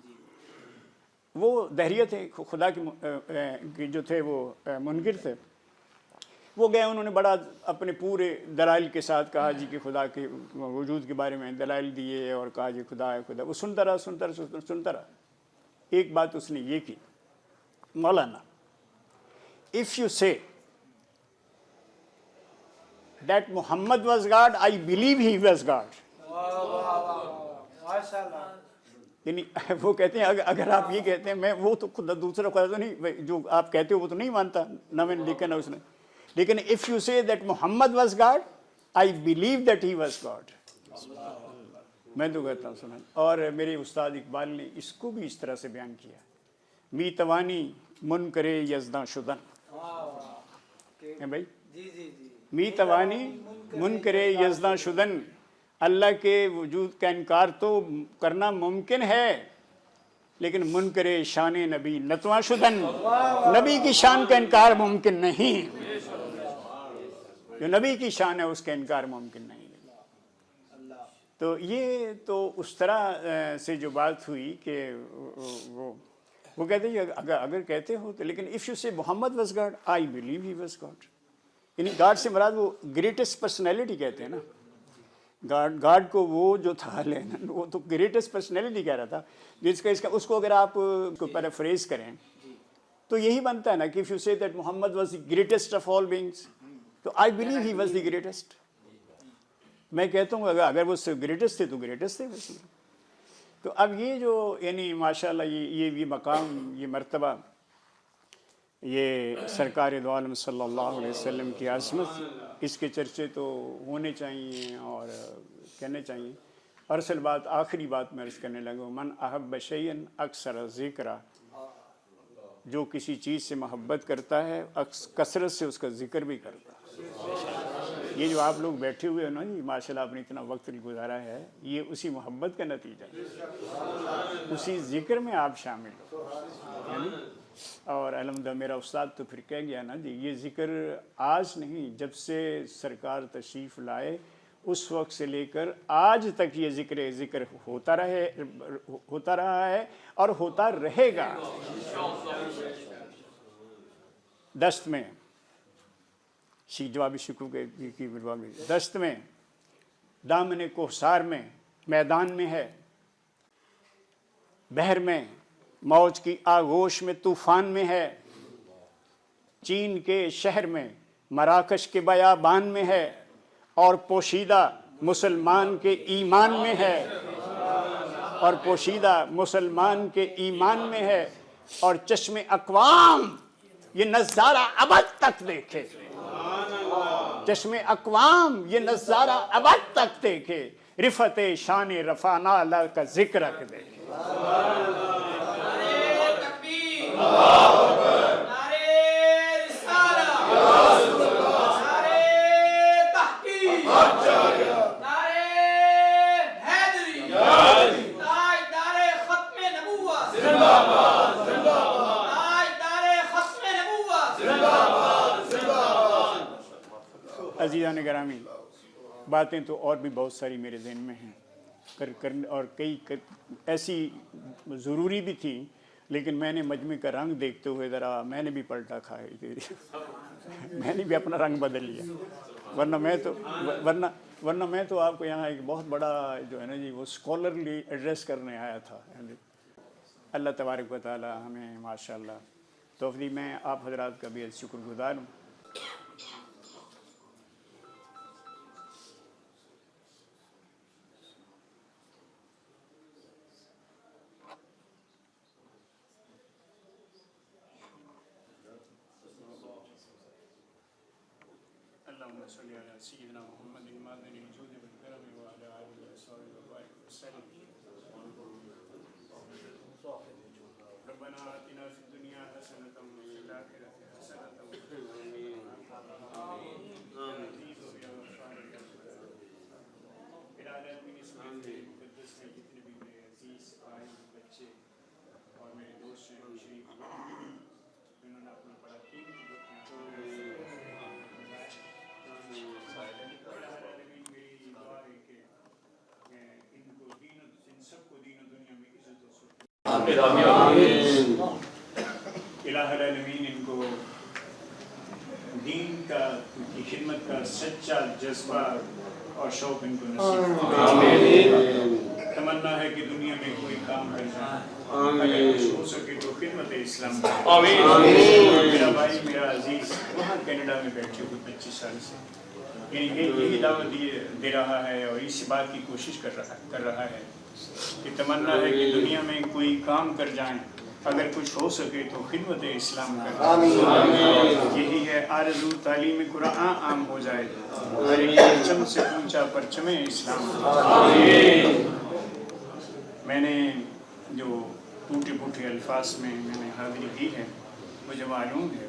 وہ دہریہ تھے, خدا کے جو تھے وہ منکر تھے. وہ گئے, انہوں نے بڑا اپنے پورے دلائل کے ساتھ کہا جی کہ خدا کے وجود کے بارے میں دلائل دیے اور کہا جی خدا ہے خدا. وہ سنتا رہا. ایک بات اس نے یہ کی, مولانا if you say that Muhammad was God, I believe he was God. یعنی وہ کہتے ہیں اگر آپ یہ کہتے ہیں میں وہ تو خدا دوسرا خدا تو نہیں, جو آپ کہتے ہو وہ تو نہیں مانتا, نہ میں نے لکھا نہ اس نے, لیکن if you say that Muhammad was God, I believe that he was God. میں تو کہتا ہوں سنیں. اور میرے استاد اقبال نے اس کو بھی اس طرح سے بیان کیا, می توانی من کرے یزداں شدن. بھائی می توانی من کرے یزداں شدن, اللہ کے وجود کا انکار تو کرنا ممکن ہے لیکن منکر شان نبی نتواں شدن، نبی کی شان کا انکار ممکن نہیں، جو نبی کی شان ہے اس کا انکار ممکن نہیں۔ تو یہ تو اس طرح سے جو بات ہوئی کہ وہ کہتے ہیں اگر کہتے ہو تو، لیکن if you say Muhammad was God I believe he was God, یعنی گاڈ سے مراد وہ گریٹسٹ پرسنالٹی کہتے ہیں نا، گاڈ کو وہ جو تھا لینن وہ تو گریٹسٹ پرسنالٹی کہہ رہا تھا، جس کا اس کو اگر آپ کو پیرافریز کریں تو یہی بنتا ہے نا کہ if you say that Muhammad was the greatest of all beings تو I believe he was the greatest, میں کہتا ہوں اگر وہ گریٹسٹ تھے تو گریٹسٹ تھے ویسے۔ تو اب یہ جو یعنی ماشاءاللہ یہ مقام، یہ مرتبہ، یہ سرکار دو عالم صلی اللہ علیہ وسلم کی عظمت، اس کے چرچے تو ہونے چاہیے اور کہنے چاہیے۔ اور اصل بات، آخری بات میں عرض کرنے لگا، من احب شیئا اکثر ذکرہ، جو کسی چیز سے محبت کرتا ہے کثرت سے اس کا ذکر بھی کرتا ہے۔ یہ جو آپ لوگ بیٹھے ہوئے ہیں نا جی، ماشاءاللہ آپ نے اتنا وقت گزارا ہے، یہ اسی محبت کا نتیجہ ہے، اسی ذکر میں آپ شامل ہو، اور الحمدللہ میرا استاد تو پھر کہہ گیا نا جی، یہ ذکر آج نہیں، جب سے سرکار تشریف لائے اس وقت سے لے کر آج تک یہ ذکر ہوتا رہا ہے اور ہوتا رہے گا۔ دست میں جواب شکر کی دست میں، دامن کوہسار میں، میدان میں ہے، بحر میں، موج کی آغوش میں، طوفان میں ہے، چین کے شہر میں، مراکش کے بیابان میں ہے، اور پوشیدہ مسلمان کے ایمان میں ہے، اور پوشیدہ مسلمان کے ایمان میں ہے، اور چشم اقوام یہ نظارہ ابد تک دیکھے، چشم اقوام یہ نظارہ ابد تک دیکھے، رفعت شان رفعنا اللہ کا ذکر رکھ دیکھے۔ عزیزان گرامی، باتیں تو اور بھی بہت ساری میرے ذہن میں ہیں اور کئی ایسی ضروری بھی تھیں، لیکن میں نے مجمع کا رنگ دیکھتے ہوئے ذرا میں نے بھی پلٹا کھایا، میں نے بھی اپنا رنگ بدل لیا، ورنہ میں تو آپ کو یہاں ایک بہت بڑا جو ہے نا جی وہ اسکالرلی ایڈریس کرنے آیا تھا۔ اللہ تبارک و تعالی ہمیں ماشاءاللہ توفیق دی۔ میں آپ حضرات کا بھی شکر گزار ہوں۔ اللهم صل على سيدنا محمد المعدن الجود والكرم وعلى آله وصحبه وبارك وسلم۔ ربنا آتنا في الدنيا حسنة وفي الآخرة حسنة وقنا عذاب النار۔ مقدس میں جتنے بھی میرے عزیز بھائی، بچے اور میرے دوست ہیں شریف، انہوں نے اپنا بڑا قیمتی وقت الہ العالمین ان کو دین کی خدمت کا سچا جذبہ اور شوق ان کو نصیب آمین۔ تمنا ہے کہ دنیا میں کوئی کام کر جائے، اگر کچھ ہو سکے تو خدمت اسلام آمین۔ میرا بھائی، میرا عزیز وہاں کینیڈا میں بیٹھے ہوئے 25 سال سے یہی دعوت دے رہا ہے اور اسی بات کی کوشش کر رہا ہے کہ تمنا ہے کہ دنیا میں کوئی کام کر جائیں، اگر کچھ ہو سکے تو خدمت اسلام کریں۔ یہی ہے آرزو، تعلیم قرآن عام ہو جائے، ہر ایک پرچم سے اونچا پرچم اسلام۔ میں نے جو ٹوٹے پھوٹے الفاظ میں نے حاضری دی ہے، مجھے معلوم ہے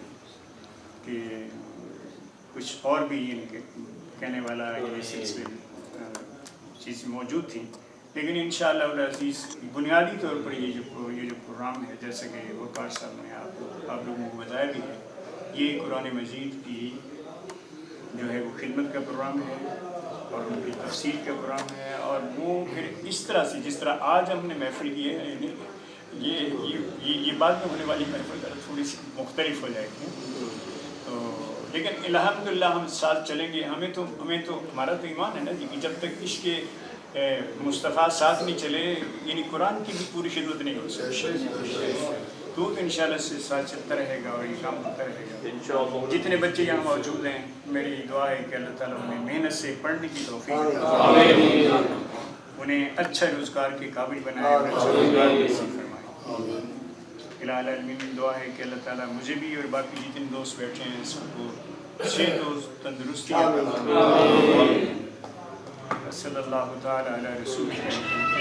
کہ کچھ اور بھی ان کے کہنے والا یہ سلسلے چیزیں موجود تھیں، لیکن انشاءاللہ العزیز بنیادی طور پر یہ جو پروگرام ہے، جیسے کہ وقار صاحب نے آپ لوگوں کو بتایا بھی ہے، یہ قرآن مجید کی جو ہے وہ خدمت کا پروگرام ہے اور ان کی تفسیر کا پروگرام ہے، اور وہ پھر اس طرح سے جس طرح آج ہم نے محفل کی ہے، یہ بعد میں ہونے والی محفل تھوڑی سی مختلف ہو جائے گی، تو لیکن الحمدللہ ہم ساتھ چلیں گے. ہمیں تو ہمارا تو ایمان ہے نا جی کہ جب تک عشق مصطفیٰ ساتھ نہیں چلے، یعنی قرآن کی بھی پوری خدمت نہیں ہو سکتی. تو انشاءاللہ سے ساتھ چلتا رہے گا اور یہ کام ہوتا رہے گا. جتنے بچے یہاں موجود ہیں، میری دعا ہے کہ اللہ تعالیٰ انہیں محنت سے پڑھنے کی توفیق عطا، انہیں اچھا روزگار کے قابل بنائے، اچھا روزگار نصیب فرمائے. الہ العالمین دعا ہے کہ اللہ تعالیٰ مجھے بھی اور باقی جتنے دوست بیٹھے ہیں سب کو صحت و تندرستی عطا فرمائے. صلی اللہ تعالیٰ علی رسول محمد